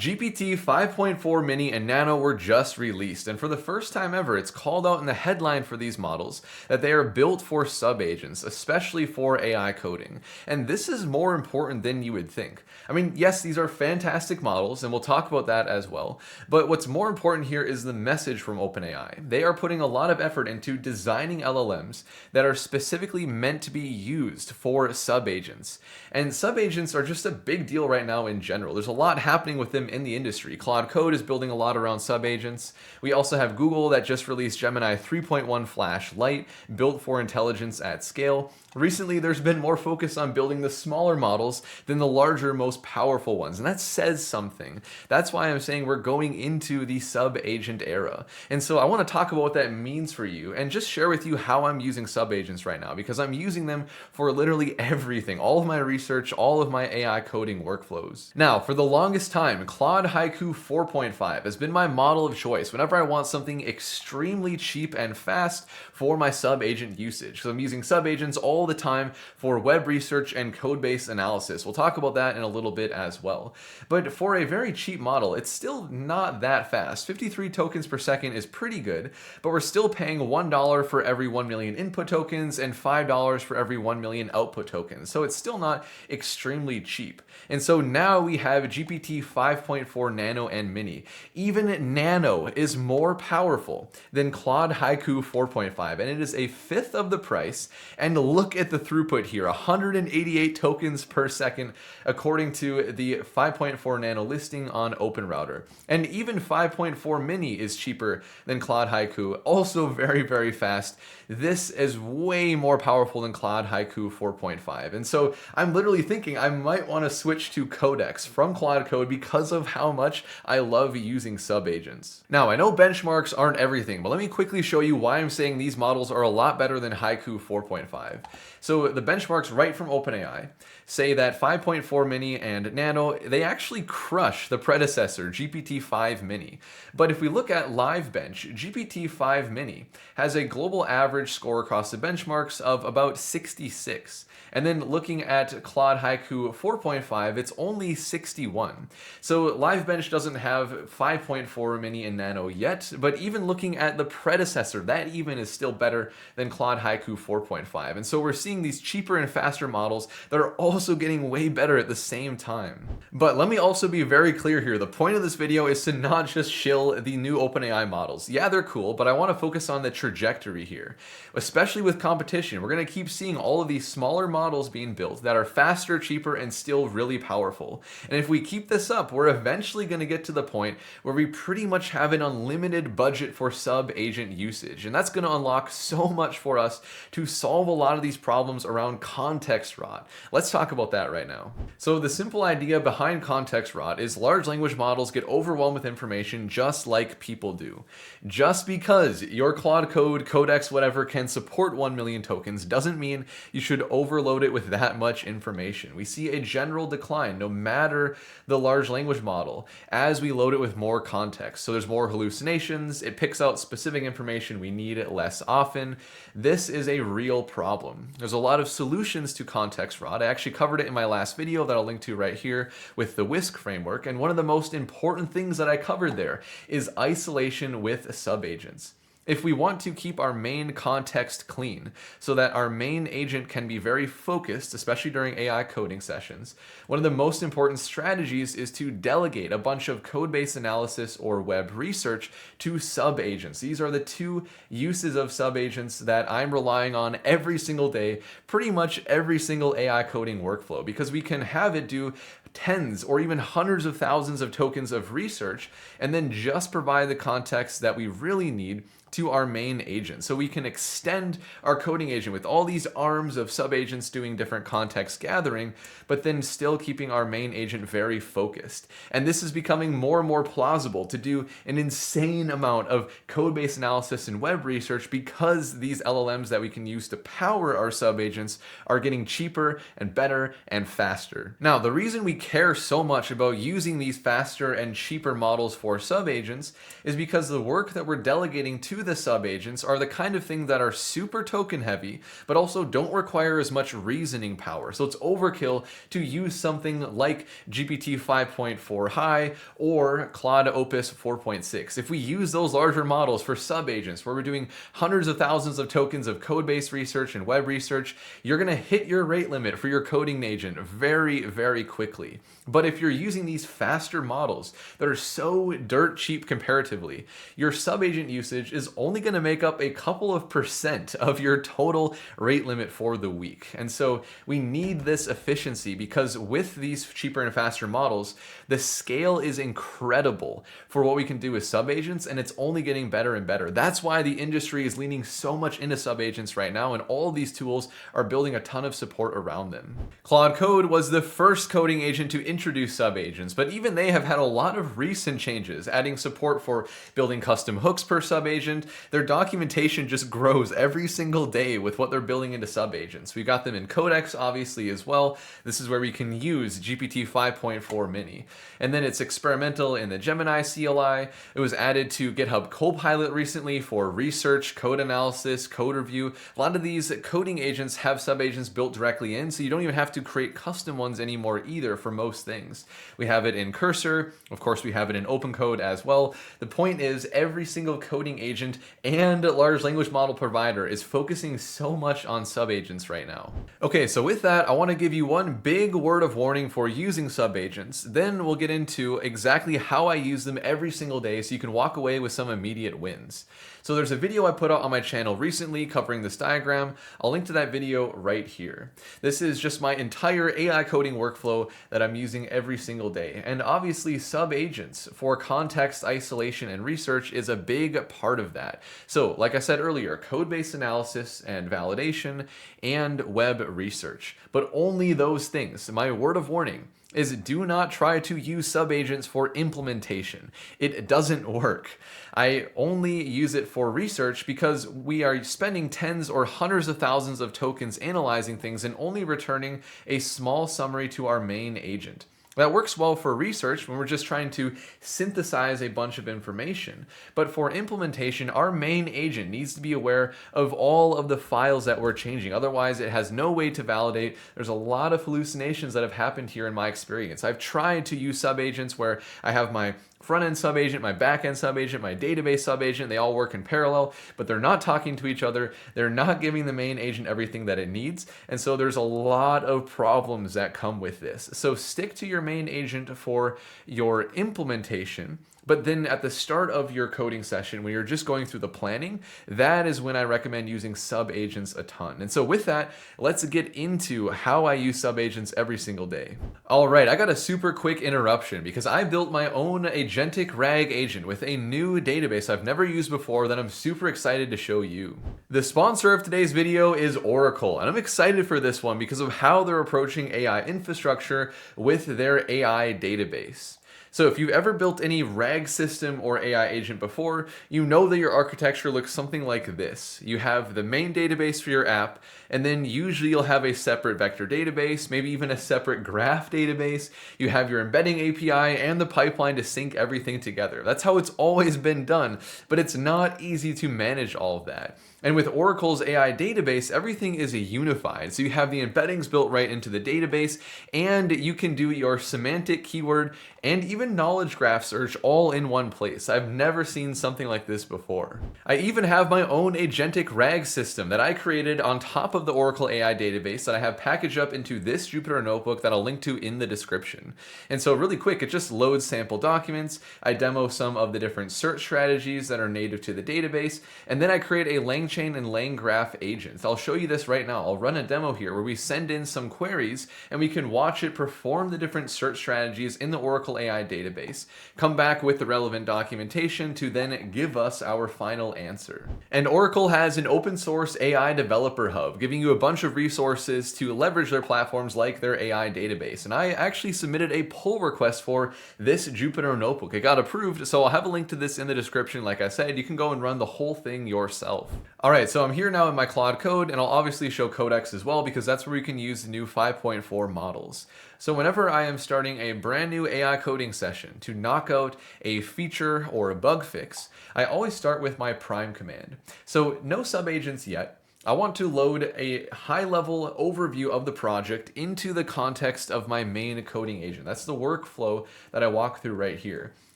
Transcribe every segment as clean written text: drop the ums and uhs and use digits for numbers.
GPT 5.4 Mini and Nano were just released, and for the first time ever, it's called out in the headline for these models that they are built for subagents, especially for AI coding. And this is more important than you would think. I mean, yes, these are fantastic models, and we'll talk about that as well, but what's more important here is the message from OpenAI. They are putting a lot of effort into designing LLMs that are specifically meant to be used for subagents. And subagents are just a big deal right now in general. There's a lot happening with them in the industry. Claude Code is building a lot around subagents. We also have Google that just released Gemini 3.1 Flash Lite, built for intelligence at scale. Recently, there's been more focus on building the smaller models than the larger, most powerful ones, and that says something. That's why I'm saying we're going into the sub-agent era. And so I want to talk about what that means for you and just share with you how I'm using sub-agents right now, because I'm using them for literally everything, all of my research, all of my AI coding workflows. Now, for the longest time, Claude Haiku 4.5 has been my model of choice whenever I want something extremely cheap and fast for my sub-agent usage. So I'm using sub-agents all the time for web research and code-based analysis. We'll talk about that in a little bit as well. But for a very cheap model, it's still not that fast. 53 tokens per second is pretty good, but we're still paying $1 for every 1 million input tokens and $5 for every 1 million output tokens. So it's still not extremely cheap. And so now we have GPT 5.4 Nano and Mini. Even Nano is more powerful than Claude Haiku 4.5, and it is a fifth of the price. And look at the throughput here, 188 tokens per second, according to the 5.4 Nano listing on OpenRouter. And even 5.4 Mini is cheaper than Claude Haiku, also very, very fast. This is way more powerful than Claude Haiku 4.5. And so I'm literally thinking I might want to switch to Codex from Claude Code because of how much I love using subagents. Now, I know benchmarks aren't everything, but let me quickly show you why I'm saying these models are a lot better than Haiku 4.5. So the benchmarks right from OpenAI say that 5.4 Mini and Nano, they actually crush the predecessor, GPT-5 Mini. But if we look at LiveBench, GPT-5 Mini has a global average score across the benchmarks of about 66. And then looking at Claude Haiku 4.5, it's only 61. So LiveBench doesn't have 5.4 Mini and Nano yet, but even looking at the predecessor, that even is still better than Claude Haiku 4.5. And so we're seeing these cheaper and faster models that are also getting way better at the same time. But let me also be very clear here. The point of this video is to not just shill the new OpenAI models. Yeah, they're cool, but I want to focus on the trajectory here. Especially with competition, we're going to keep seeing all of these smaller models being built that are faster, cheaper, and still really powerful. And if we keep this up, we're eventually going to get to the point where we pretty much have an unlimited budget for sub-agent usage. And that's going to unlock so much for us to solve a lot of these problems around context rot. Let's talk about that right now. So the simple idea behind context rot is large language models get overwhelmed with information just like people do. Just because your Claude Code, Codex, whatever can support 1 million tokens doesn't mean you should overload it with that much information. We see a general decline no matter the large language model as we load it with more context. So there's more hallucinations, it picks out specific information we need less often. This is a real problem. There's a lot of solutions to context rot. I actually covered it in my last video that I'll link to right here with the Whisk framework, and one of the most important things that I covered there is isolation with subagents. If we want to keep our main context clean so that our main agent can be very focused, especially during AI coding sessions, one of the most important strategies is to delegate a bunch of code-based analysis or web research to subagents. These are the two uses of subagents that I'm relying on every single day, pretty much every single AI coding workflow, because we can have it do tens or even hundreds of thousands of tokens of research and then just provide the context that we really need to our main agent. So we can extend our coding agent with all these arms of subagents doing different context gathering, but then still keeping our main agent very focused. And this is becoming more and more plausible to do an insane amount of code-based analysis and web research because these LLMs that we can use to power our subagents are getting cheaper and better and faster. Now, the reason we care so much about using these faster and cheaper models for subagents is because the work that we're delegating to to the subagents are the kind of thing that are super token heavy, but also don't require as much reasoning power. So it's overkill to use something like GPT 5.4 High or Claude Opus 4.6. If we use those larger models for subagents, where we're doing hundreds of thousands of tokens of code-based research and web research, you're gonna hit your rate limit for your coding agent very, very quickly. But if you're using these faster models that are so dirt cheap comparatively, your subagent usage is only going to make up a couple of % of your total rate limit for the week. And so we need this efficiency, because with these cheaper and faster models, the scale is incredible for what we can do with subagents, and it's only getting better and better. That's why the industry is leaning so much into subagents right now, and all these tools are building a ton of support around them. Claude Code was the first coding agent to introduce subagents, but even they have had a lot of recent changes, adding support for building custom hooks per subagent. Their documentation just grows every single day with what they're building into subagents. We got them in Codex, obviously, as well. This is where we can use GPT 5.4 Mini. And then it's experimental in the Gemini CLI. It was added to GitHub Copilot recently for research, code analysis, code review. A lot of these coding agents have subagents built directly in, so you don't even have to create custom ones anymore either for most things. We have it in Cursor. Of course, we have it in OpenCode as well. The point is, every single coding agent and large language model provider is focusing so much on subagents right now. Okay, so with that, I want to give you one big word of warning for using subagents. Then we'll get into exactly how I use them every single day so you can walk away with some immediate wins. So there's a video I put out on my channel recently covering this diagram. I'll link to that video right here. This is just my entire AI coding workflow that I'm using every single day. And obviously subagents for context isolation and research is a big part of that. So like I said earlier, code-based analysis and validation and web research, but only those things. My word of warning is do not try to use subagents for implementation. It doesn't work. I only use it for research because we are spending tens or hundreds of thousands of tokens analyzing things and only returning a small summary to our main agent. That works well for research when we're just trying to synthesize a bunch of information. But for implementation, our main agent needs to be aware of all of the files that we're changing. Otherwise, it has no way to validate. There's a lot of hallucinations that have happened here in my experience. I've tried to use subagents where I have my front-end subagent, my back-end subagent, my database subagent, they all work in parallel, but they're not talking to each other. They're not giving the main agent everything that it needs. And so there's a lot of problems that come with this. So stick to your main agent for your implementation. But then at the start of your coding session, when you're just going through the planning, that is when I recommend using subagents a ton. And so with that, let's get into how I use subagents every single day. All right, I got a super quick interruption because I built my own Agentic RAG agent with a new database I've never used before that I'm super excited to show you. The sponsor of today's video is Oracle, and I'm excited for this one because of how they're approaching AI infrastructure with their AI database. So if you've ever built any RAG system or AI agent before, you know that your architecture looks something like this. You have the main database for your app, and then usually you'll have a separate vector database, maybe even a separate graph database. You have your embedding API and the pipeline to sync everything together. That's how it's always been done, but it's not easy to manage all of that. And with Oracle's AI database, everything is unified. So you have the embeddings built right into the database, and you can do your semantic, keyword, and even knowledge graph search all in one place. I've never seen something like this before. I even have my own Agentic RAG system that I created on top of the Oracle AI database that I have packaged up into this Jupyter notebook that I'll link to in the description. And so really quick, it just loads sample documents. I demo some of the different search strategies that are native to the database, and then I create a LangChain and LangGraph agents. I'll show you this right now. I'll run a demo here where we send in some queries and we can watch it perform the different search strategies in the Oracle AI database, come back with the relevant documentation to then give us our final answer. And Oracle has an open source AI developer hub, giving you a bunch of resources to leverage their platforms like their AI database. And I actually submitted a pull request for this Jupyter notebook. It got approved, so I'll have a link to this in the description. Like I said, you can go and run the whole thing yourself. All right, so I'm here now in my Claude Code, and I'll obviously show Codex as well because that's where we can use the new 5.4 models. So whenever I am starting a brand new AI coding session to knock out a feature or a bug fix, I always start with my prime command. So no subagents yet. I want to load a high-level overview of the project into the context of my main coding agent. That's the workflow that I walk through right here.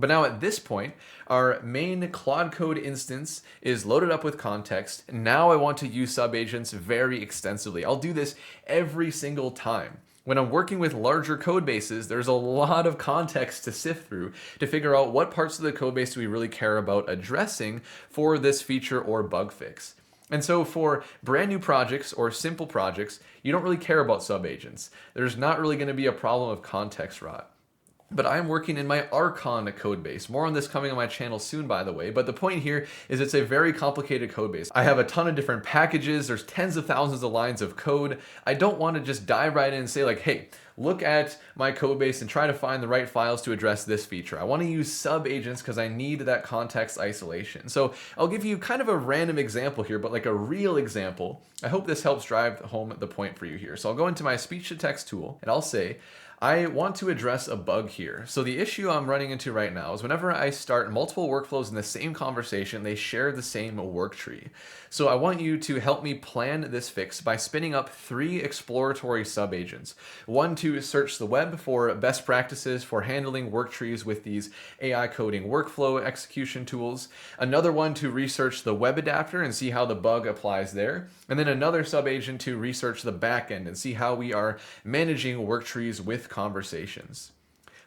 But now at this point, our main Claude Code instance is loaded up with context. Now I want to use subagents very extensively. I'll do this every single time. When I'm working with larger code bases, there's a lot of context to sift through to figure out what parts of the code base do we really care about addressing for this feature or bug fix. And so for brand new projects or simple projects, you don't really care about subagents. There's not really going to be a problem of context rot. But I'm working in my Archon code base. More on this coming on my channel soon, by the way. But the point here is it's a very complicated code base. I have a ton of different packages. There's tens of thousands of lines of code. I don't want to just dive right in and say like, hey, look at my code base and try to find the right files to address this feature. I want to use subagents because I need that context isolation. So I'll give you kind of a random example here, but like a real example. I hope this helps drive home the point for you here. So I'll go into my speech to text tool and I'll say, I want to address a bug here. So the issue I'm running into right now is whenever I start multiple workflows in the same conversation, they share the same work tree. So I want you to help me plan this fix by spinning up 3 exploratory subagents. One to search the web for best practices for handling work trees with these AI coding workflow execution tools. Another one to research the web adapter and see how the bug applies there. And then another subagent to research the backend and see how we are managing work trees with conversations.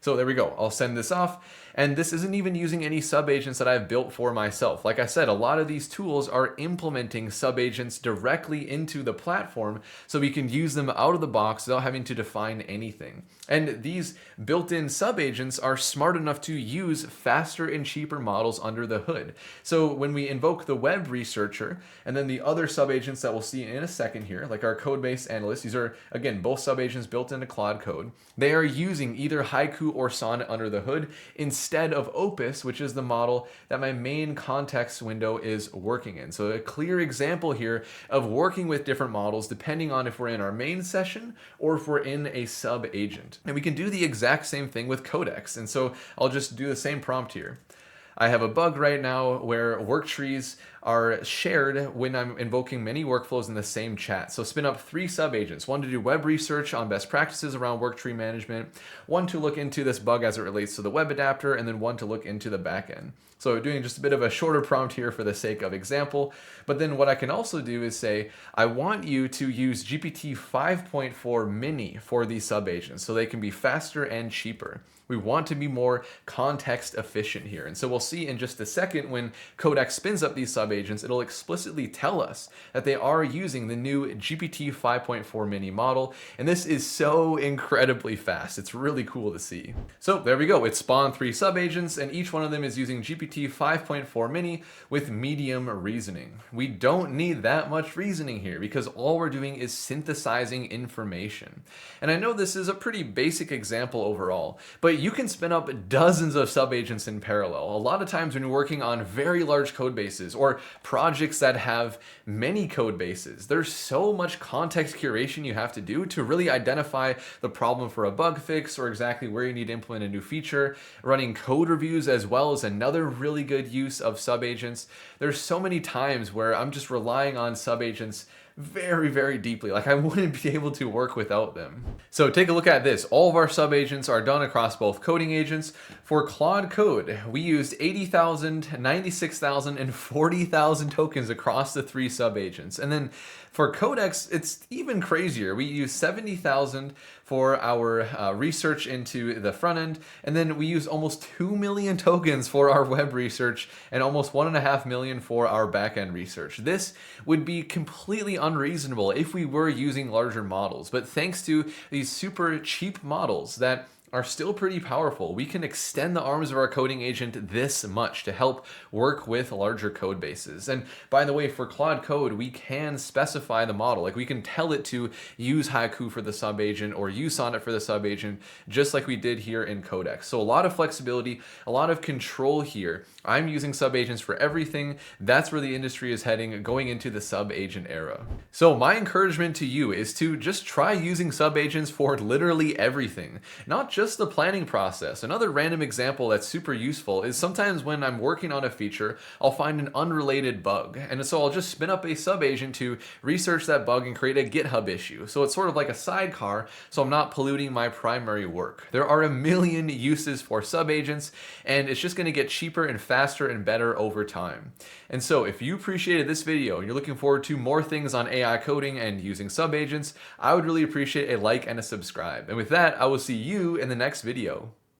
So there we go. I'll send this off. And this isn't even using any subagents that I've built for myself. Like I said, a lot of these tools are implementing subagents directly into the platform so we can use them out of the box without having to define anything. And these built-in subagents are smart enough to use faster and cheaper models under the hood. So when we invoke the web researcher and then the other subagents that we'll see in a second here, like our Codebase analyst, these are, again, both subagents built into Claude Code. They are using either Haiku or Sonnet under the hood instead of Opus, which is the model that my main context window is working in. So a clear example here of working with different models depending on if we're in our main session or if we're in a sub agent. And we can do the exact same thing with Codex. And so I'll just do the same prompt here. I have a bug right now where work trees are shared when I'm invoking many workflows in the same chat. So spin up 3 subagents, one to do web research on best practices around work tree management, one to look into this bug as it relates to the web adapter, and then one to look into the backend. So doing just a bit of a shorter prompt here for the sake of example. But then what I can also do is say, I want you to use GPT 5.4 mini for these subagents so they can be faster and cheaper. We want to be more context efficient here. And so we'll see in just a second when Codex spins up these subagents, it'll explicitly tell us that they are using the new GPT 5.4 mini model. And this is so incredibly fast. It's really cool to see. So there we go. It spawned 3 subagents and each one of them is using GPT 5.4 mini with medium reasoning. We don't need that much reasoning here because all we're doing is synthesizing information. And I know this is a pretty basic example overall, but you can spin up dozens of subagents in parallel. A lot of times when you're working on very large code bases or projects that have many code bases, there's so much context curation you have to do to really identify the problem for a bug fix or exactly where you need to implement a new feature. Running code reviews as well is another really good use of subagents. There's so many times where I'm just relying on subagents very, very deeply. Like I wouldn't be able to work without them. So take a look at this. All of our subagents are done across both coding agents. For Claude Code, we used 80,000, 96,000, and 40,000 tokens across the 3 subagents. And then for Codex, it's even crazier. We use 70,000 for our research into the front end, and then we use almost 2 million tokens for our web research and almost 1.5 million for our backend research. This would be completely unreasonable if we were using larger models, but thanks to these super cheap models that are still pretty powerful. We can extend the arms of our coding agent this much to help work with larger code bases. And by the way, for Claude Code, we can specify the model. Like we can tell it to use Haiku for the subagent or use Sonnet for the subagent, just like we did here in Codex. So a lot of flexibility, a lot of control here. I'm using subagents for everything. That's where the industry is heading, going into the subagent era. So my encouragement to you is to just try using subagents for literally everything, not just the planning process. Another random example that's super useful is sometimes when I'm working on a feature, I'll find an unrelated bug. And so I'll just spin up a subagent to research that bug and create a GitHub issue. So it's sort of like a sidecar, so I'm not polluting my primary work. There are a million uses for subagents, and it's just going to get cheaper and faster and better over time. And so if you appreciated this video and you're looking forward to more things on AI coding and using subagents, I would really appreciate a like and a subscribe. And with that, I will see you in the next video.